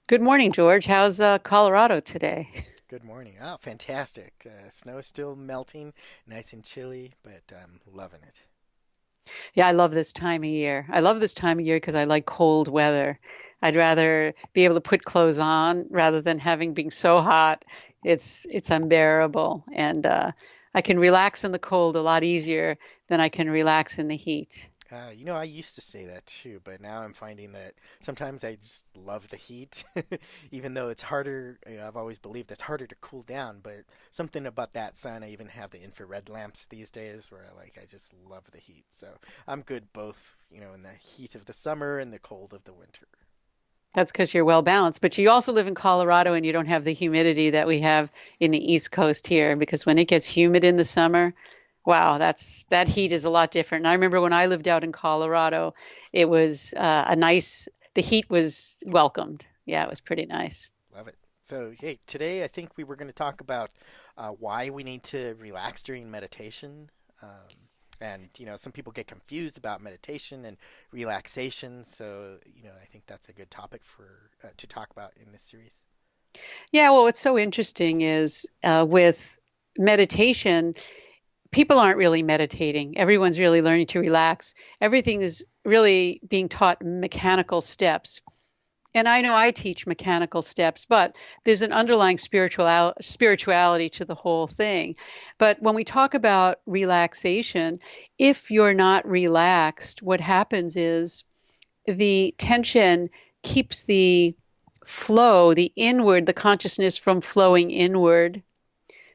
Good morning, George. How's Colorado today? Good morning. Oh, fantastic. Snow is still melting, nice and chilly, but I'm loving it. Yeah, I love this time of year. I love this time of year because I like cold weather. I'd rather be able to put clothes on rather than having being so hot. It's unbearable, and I can relax in the cold a lot easier than I can relax in the heat. I used to say that too, but now I'm finding that sometimes I just love the heat, even though it's harder. I've always believed it's harder to cool down, but something about that sun. I even have the infrared lamps these days where I just love the heat. So I'm good both, in the heat of the summer and the cold of the winter. That's because you're well balanced, but you also live in Colorado and you don't have the humidity that we have in the East Coast here because when it gets humid in the summer, wow, that heat is a lot different. And I remember when I lived out in Colorado, it was the heat was welcomed. Yeah, it Yeah, was pretty nice. love it. So, hey, today I think we were going to talk about why we need to relax during meditation. And, some people get confused about meditation and relaxation. So, I think that's a good topic for to talk about in this series. Yeah, well, what's so interesting is with meditation, people aren't really meditating. Everyone's really learning to relax. Everything is really being taught mechanical steps. And I know I teach mechanical steps, but there's an underlying spirituality to the whole thing. But when we talk about relaxation, if you're not relaxed, what happens is the tension keeps the consciousness from flowing inward.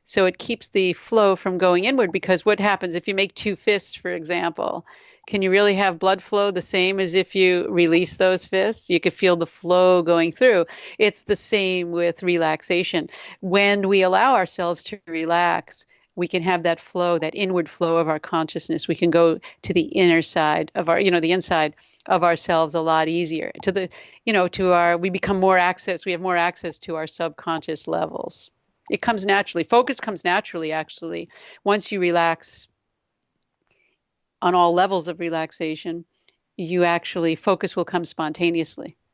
So it keeps the flow from going inward because what happens if you make two fists, for example? Can you really have blood flow the same as if you release those fists? You could feel the flow going through. It's the same with relaxation. When we allow ourselves to relax, we can have that flow, that inward flow of our consciousness. We can go to the inner side of the inside of ourselves a lot easier. We become more access, we have more access to our subconscious levels. It comes naturally. Focus comes naturally, actually. Once you relax on all levels of relaxation, you actually, focus will come spontaneously.